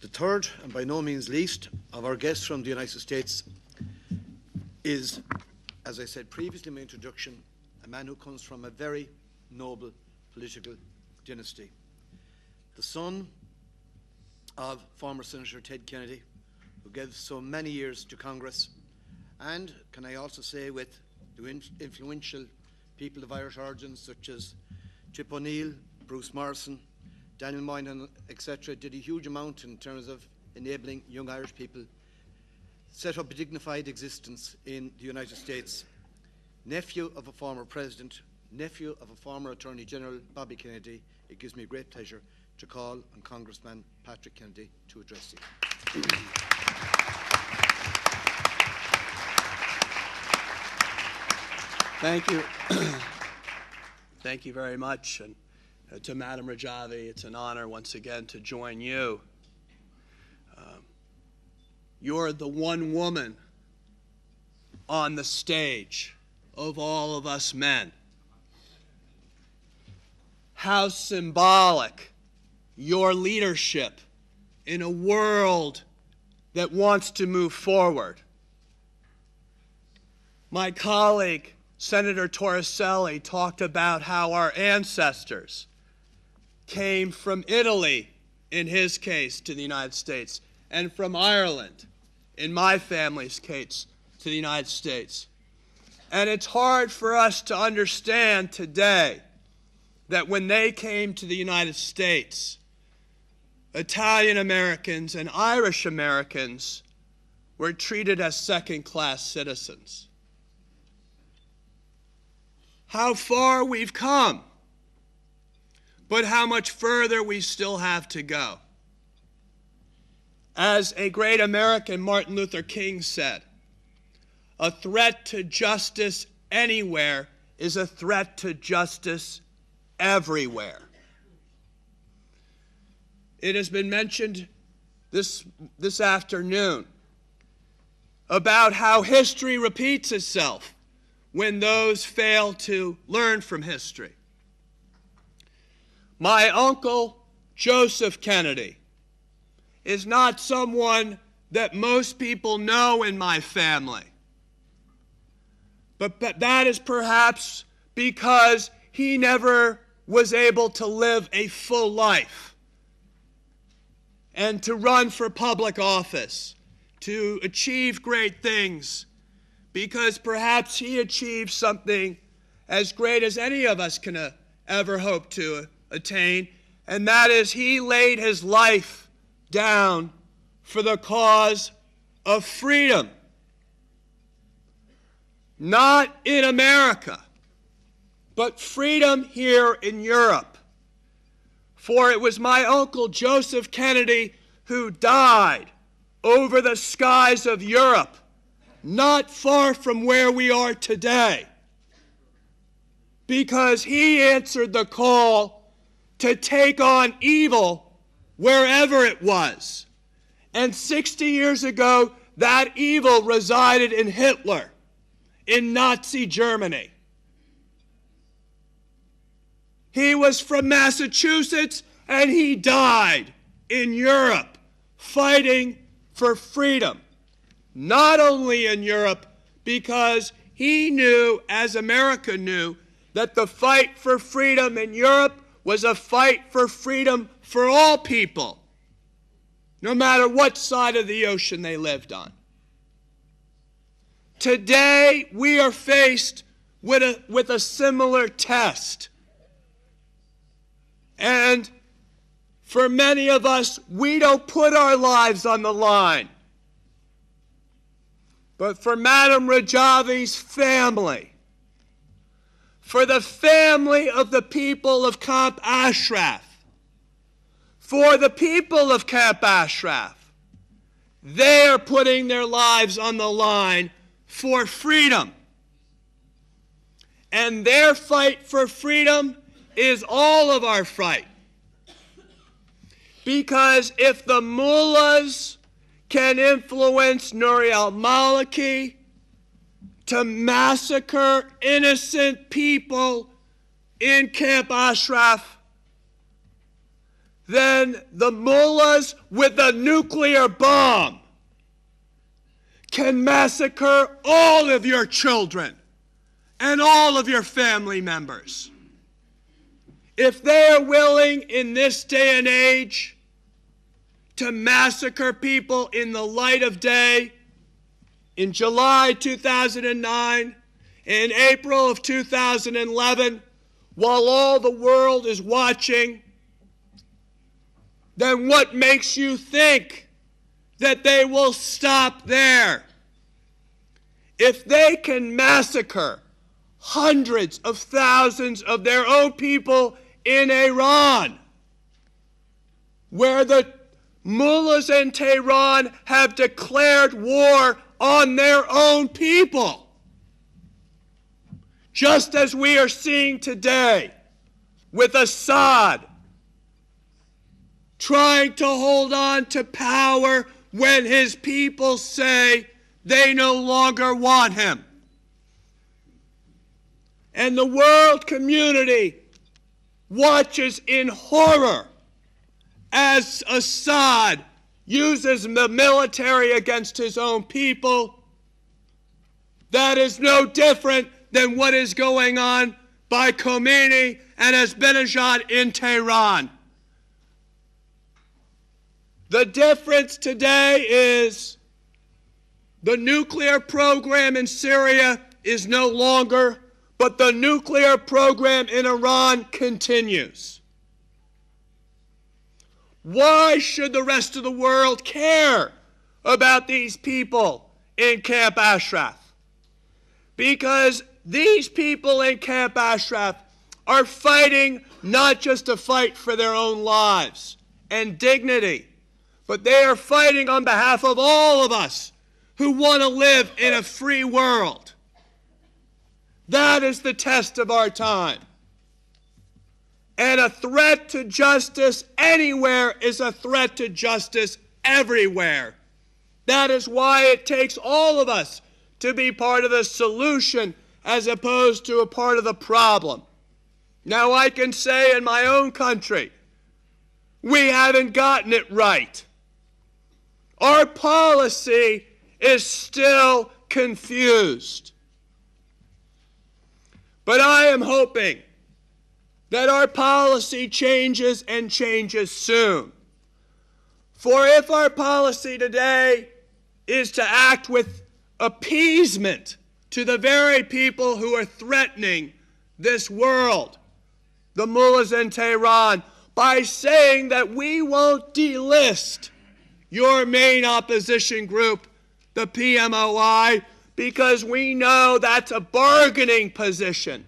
The third, and by no means least, of our guests from the United States is, as I said previously in my introduction, a man who comes from a very noble political dynasty. The son of former Senator Ted Kennedy, who gave so many years to Congress, and, can I also say, with the influential people of Irish origin such as Tip O'Neill, Bruce Morrison, Daniel Moynihan, etc., did a huge amount in terms of enabling young Irish people set up a dignified existence in the United States. Nephew of a former president, nephew of a former Attorney General, Bobby Kennedy, it gives me great pleasure to call on Congressman Patrick Kennedy to address you. Thank you. Thank you very much. And to Madam Rajavi, it's an honor once again to join you. You're the one woman on the stage of all of us men. How symbolic your leadership in a world that wants to move forward. My colleague, Senator Torricelli, talked about how our ancestors came from Italy, in his case, to the United States, and from Ireland, in my family's case, to the United States. And it's hard for us to understand today that when they came to the United States, Italian Americans and Irish Americans were treated as second-class citizens. How far we've come, but how much further we still have to go. As a great American, Martin Luther King, said, "A threat to justice anywhere is a threat to justice everywhere." It has been mentioned this afternoon about how history repeats itself when those fail to learn from history. My uncle, Joseph Kennedy, is not someone that most people know in my family. But that is perhaps because he never was able to live a full life and to run for public office, to achieve great things, because perhaps he achieved something as great as any of us can ever hope to attain, and that is he laid his life down for the cause of freedom. Not in America, but freedom here in Europe. For it was my uncle Joseph Kennedy who died over the skies of Europe, not far from where we are today, because he answered the call to take on evil wherever it was. And 60 years ago, that evil resided in Hitler, in Nazi Germany. He was from Massachusetts, and he died in Europe, fighting for freedom. Not only in Europe, because he knew, as America knew, that the fight for freedom in Europe was a fight for freedom for all people, no matter what side of the ocean they lived on. Today, we are faced with a similar test. And for many of us, we don't put our lives on the line. But for Madam Rajavi's family, for the family of the people of Camp Ashraf, for the people of Camp Ashraf, they are putting their lives on the line for freedom. And their fight for freedom is all of our fight. Because if the mullahs can influence Nouri al-Maliki to massacre innocent people in Camp Ashraf, then the mullahs with a nuclear bomb can massacre all of your children and all of your family members. If they are willing in this day and age to massacre people in the light of day, in July 2009, in April of 2011, while all the world is watching, then what makes you think that they will stop there? If they can massacre hundreds of thousands of their own people in Iran, where the mullahs in Tehran have declared war on their own people, just as we are seeing today with Assad trying to hold on to power when his people say they no longer want him. And the world community watches in horror as Assad uses the military against his own people. That is no different than what is going on by Khomeini and Ahmadinejad in Tehran. The difference today is the nuclear program in Syria is no longer, but the nuclear program in Iran continues. Why should the rest of the world care about these people in Camp Ashraf? Because these people in Camp Ashraf are fighting not just a fight for their own lives and dignity, but they are fighting on behalf of all of us who want to live in a free world. That is the test of our time. And a threat to justice anywhere is a threat to justice everywhere. That is why it takes all of us to be part of the solution as opposed to a part of the problem. Now, I can say in my own country, we haven't gotten it right. Our policy is still confused. But I am hoping that our policy changes and changes soon. For if our policy today is to act with appeasement to the very people who are threatening this world, the mullahs in Tehran, by saying that we won't delist your main opposition group, the PMOI, because we know that's a bargaining position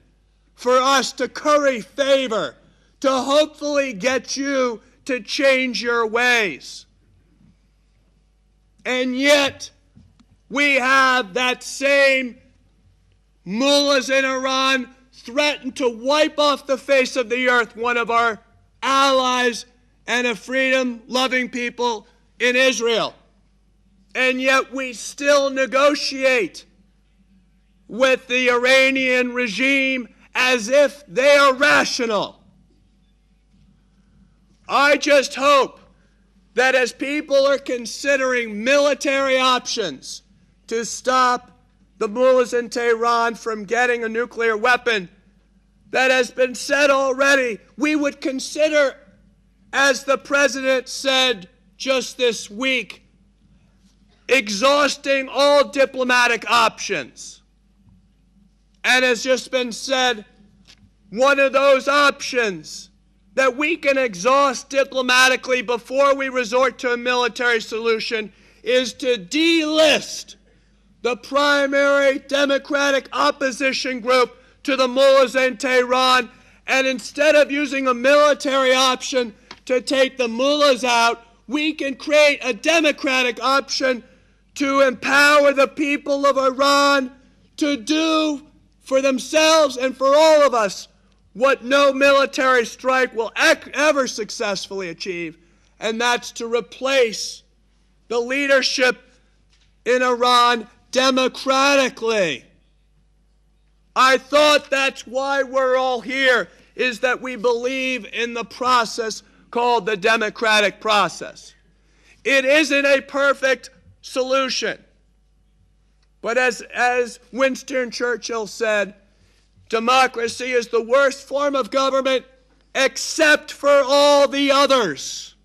for us to curry favor, to hopefully get you to change your ways. And yet, we have that same mullahs in Iran threaten to wipe off the face of the earth one of our allies and a freedom-loving people in Israel. And yet we still negotiate with the Iranian regime as if they are rational. I just hope that as people are considering military options to stop the mullahs in Tehran from getting a nuclear weapon, that has been said already, we would consider, as the president said just this week, exhausting all diplomatic options. And has just been said, one of those options that we can exhaust diplomatically before we resort to a military solution is to delist the primary democratic opposition group to the mullahs in Tehran, and instead of using a military option to take the mullahs out, we can create a democratic option to empower the people of Iran to do for themselves and for all of us what no military strike will ever successfully achieve, and that's to replace the leadership in Iran democratically. I thought that's why we're all here, is that we believe in the process called the democratic process. It isn't a perfect solution. But as Winston Churchill said, democracy is the worst form of government except for all the others.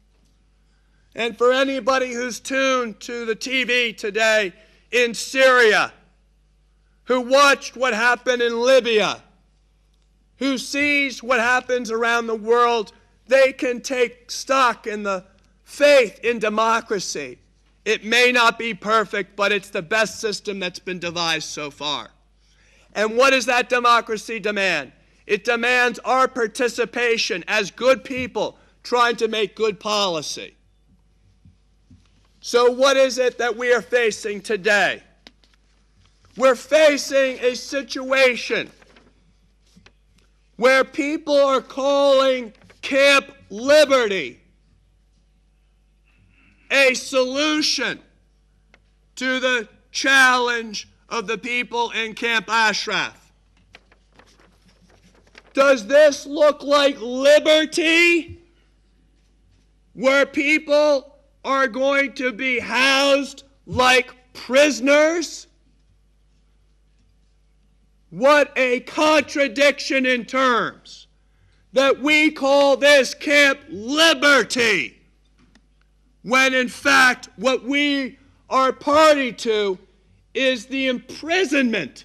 And for anybody who's tuned to the TV today in Syria, who watched what happened in Libya, who sees what happens around the world, they can take stock in the faith in democracy. It may not be perfect, but it's the best system that's been devised so far. And what does that democracy demand? It demands our participation as good people trying to make good policy. So what is it that we are facing today? We're facing a situation where people are calling Camp Liberty a solution to the challenge of the people in Camp Ashraf. Does this look like liberty, where people are going to be housed like prisoners? What a contradiction in terms that we call this Camp Liberty, when in fact what we are party to is the imprisonment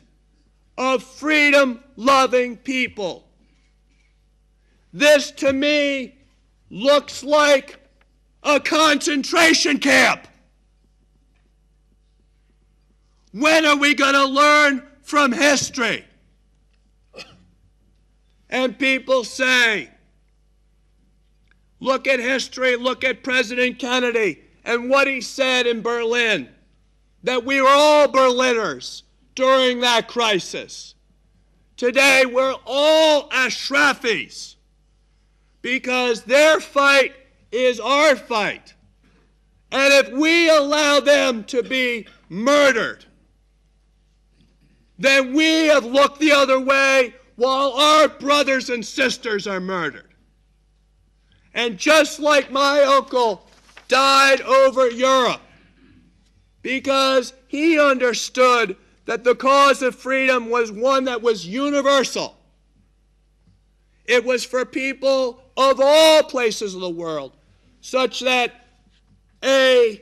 of freedom-loving people. This, to me, looks like a concentration camp. When are we going to learn from history? And people say, look at history, look at President Kennedy and what he said in Berlin, that we were all Berliners during that crisis. Today, we're all Ashrafis because their fight is our fight. And if we allow them to be murdered, then we have looked the other way while our brothers and sisters are murdered. And just like my uncle died over Europe because he understood that the cause of freedom was one that was universal. It was for people of all places of the world, such that a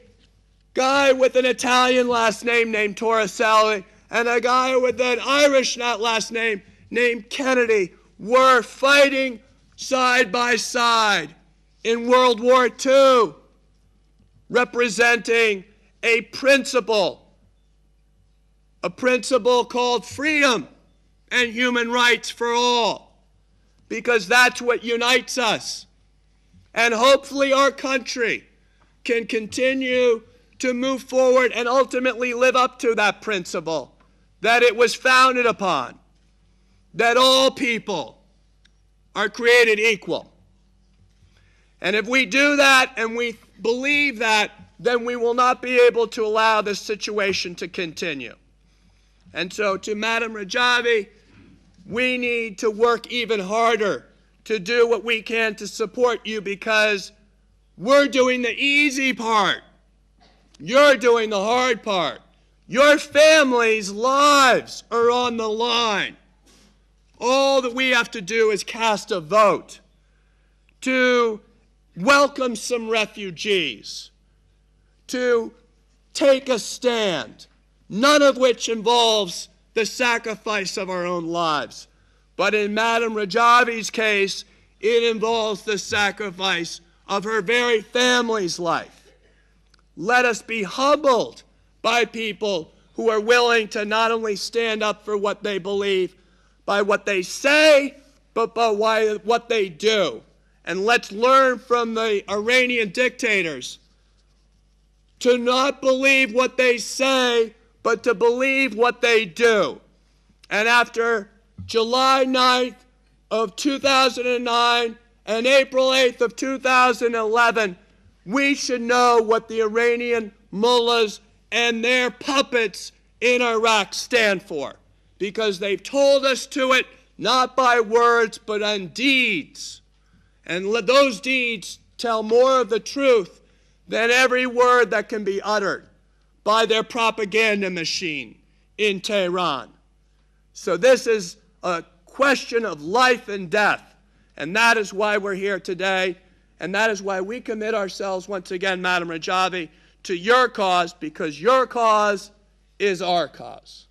guy with an Italian last name named Torricelli and a guy with an Irish last name named Kennedy were fighting side by side in World War II, representing a principle called freedom and human rights for all, because that's what unites us. And hopefully our country can continue to move forward and ultimately live up to that principle that it was founded upon, that all people are created equal. And if we do that and we believe that, then we will not be able to allow this situation to continue. And so to Madam Rajavi, we need to work even harder to do what we can to support you, because we're doing the easy part. You're doing the hard part. Your family's lives are on the line. All that we have to do is cast a vote to welcome some refugees, to take a stand, none of which involves the sacrifice of our own lives. But in Madam Rajavi's case, it involves the sacrifice of her very family's life. Let us be humbled by people who are willing to not only stand up for what they believe, by what they say, but by what they do. And let's learn from the Iranian dictators to not believe what they say, but to believe what they do. And after July 9th of 2009 and April 8th of 2011, we should know what the Iranian mullahs and their puppets in Iraq stand for, because they've told us to it not by words but on deeds. And those deeds tell more of the truth than every word that can be uttered by their propaganda machine in Tehran. So this is a question of life and death, and that is why we're here today, and that is why we commit ourselves once again, Madam Rajavi, to your cause, because your cause is our cause.